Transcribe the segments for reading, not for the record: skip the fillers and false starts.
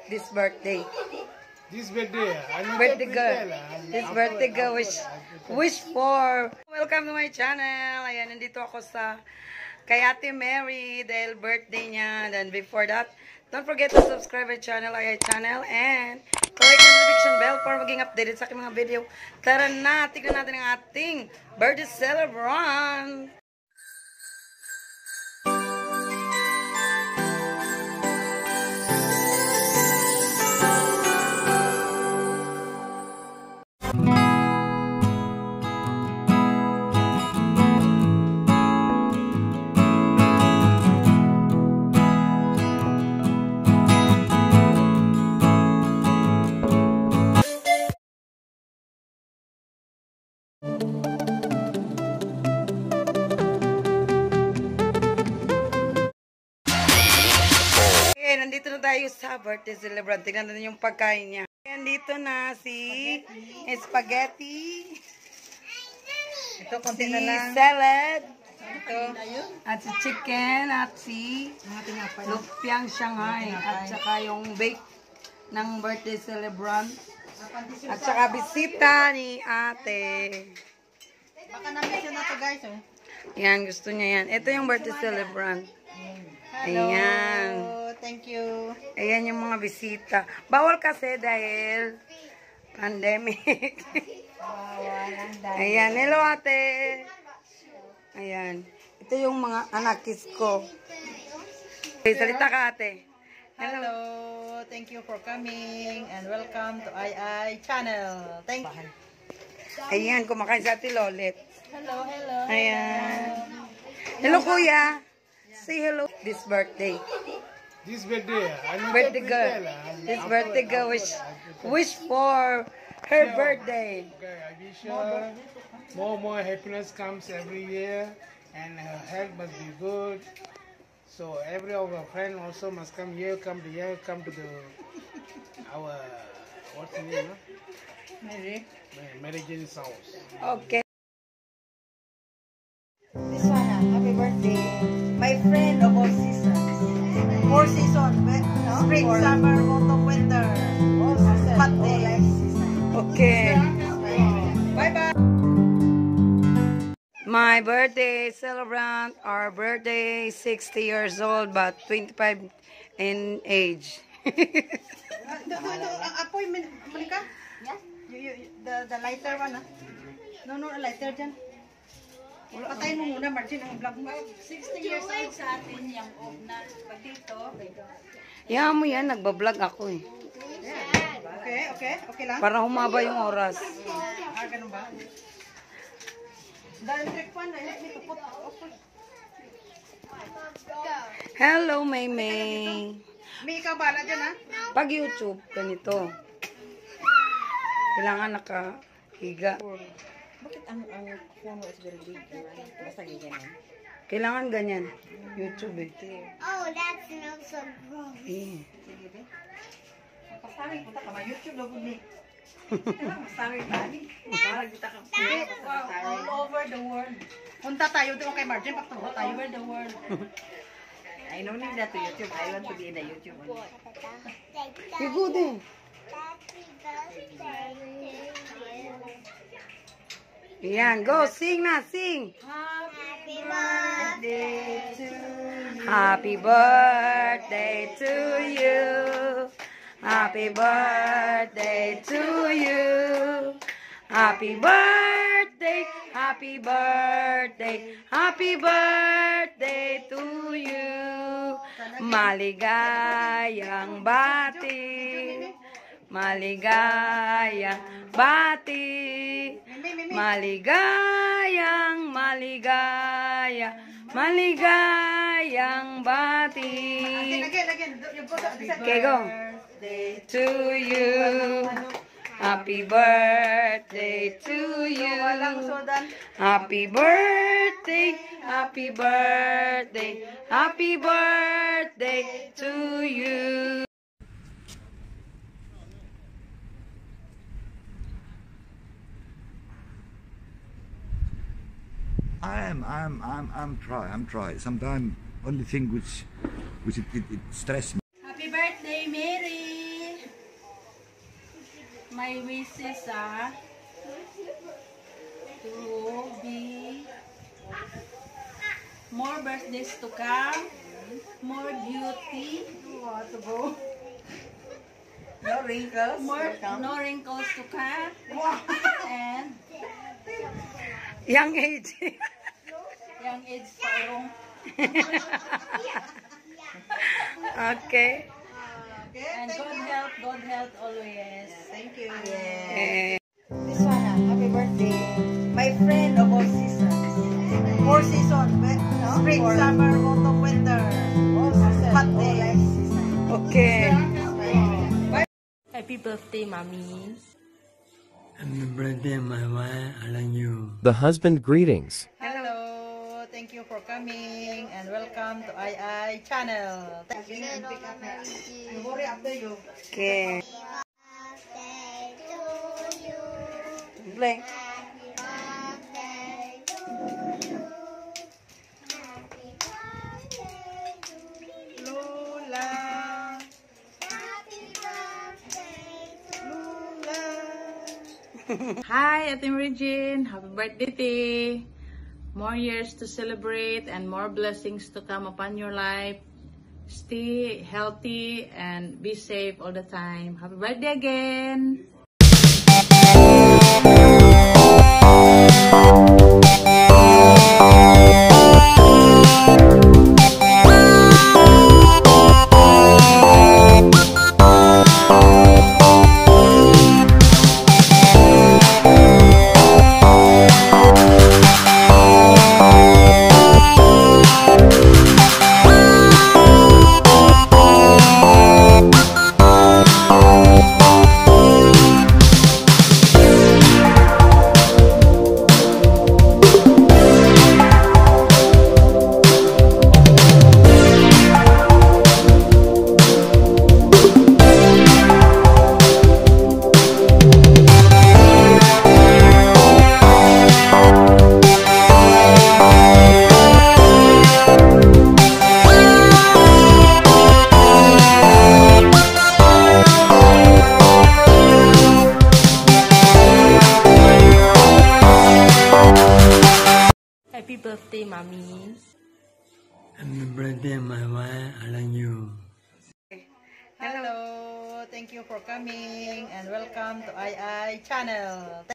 this birthday? This birthday, Birthday girl. This birthday girl wish for. Welcome to my channel. Ayan, nandito ako sa kay Ate Mary dahil birthday niya. Then before that, don't forget to subscribe my channel, and click the notification bell para maging updated sa aking mga video. Tara na, tignan natin ang ating birthday celebrant. Nandito na tayo sa birthday celebrant. Tingnan natin yung pagkain niya. Nandito na si spaghetti. Ito, konti na lang. Salad. Ito. At si chicken. At si lumpiang Shanghai. At saka yung bake ng birthday celebrant. At saka bisita ni ate. Baka na-miss na ito, guys. Oh. Yan, gusto niya yan. Ito yung birthday celebrant. Hello. Ayan. Thank you. Ayan yung mga bisita. Bawal kasi dahil pandemic. Ayan. Hello, ate. Ayan. Ito yung mga anakis ko. Okay, salita ka, ate. Hello. Thank you for coming and welcome to II channel. Thank you. Ayan, kumakain sa ate Lolet. Hello, hello. Ayan. Hello, kuya. Say hello. This birthday. This birthday, Birthday girl. This birthday girl wish for her birthday. Okay, I wish her more happiness comes every year, and her health must be good. So every of our friends also must come here, come to our what's the name? Mary Jane's house. Okay. This one, happy birthday. My friend of all seasons. 4 seasons. Spring, summer, autumn, winter. All seasons. Hot days. Okay. Bye-bye. My birthday celebrant, our birthday, 60 years old, but 25 in age. Apoy, Malika? Yes? The lighter one, ha? No, lighter dyan. Patayin mo muna, Martin, ang vlog mo. 60 years old sa atin yung off na. Pag dito, Yaman mo yan, nagbablog ako eh. Okay lang. Para humaba yung oras. Ganun ba? Dahil trick one, let me to put okay. Hello, Maymay. May ikaw bala dyan, ha? Pag YouTube, ganito. Kailangan nakahiga. Bakit ang phone is very big? Basta ganyan. Kailangan ganyan. YouTube eh. oh, that smells so gross. Eh. Sige, be. Pasaring punta ka, ma-YouTube na guni. Pasaring tani. Parang kita ka. All over the world. Punta tayo doon kay Martin, pagturo tayo. Over the world. I don't need that to YouTube. I want to be in the YouTube. You go din. Yan, go. Sing na, sing. Happy birthday to you. Happy birthday to you. Happy birthday to you. Happy birthday, happy birthday, happy birthday to you. Maligayang bati, maligayang bati, maligayang bati. Okay, go. To you. Happy birthday to you. Happy birthday, happy birthday, happy birthday to you. I'm try. Sometimes only thing which it stress me. Happy birthday, Mary! my wishes to be more birthdays to come, more beauty, To go. No wrinkles. more no wrinkles to come, and Young age. young age paurong. Okay. And good health always. Thank you. Eh, This one, happy birthday. My friend of all seasons. 4 seasons. No? Spring, summer, autumn, winter. All seasons. Hot day. okay. Happy birthday, mommy. Happy birthday, my wife. I love you. The husband greetings. Hello. Thank you for coming and welcome to II channel. Thank you. Hurry after you. Okay. Play. Lula. Lula. Hi, Ate Regine. Happy birthday, Te. More years to celebrate and more blessings to come upon your life. Stay healthy and be safe all the time. Happy birthday again. Happy birthday, mommy. Happy birthday, my wife. I love you. Hello. Thank you for coming and welcome to II channel.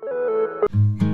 Bye.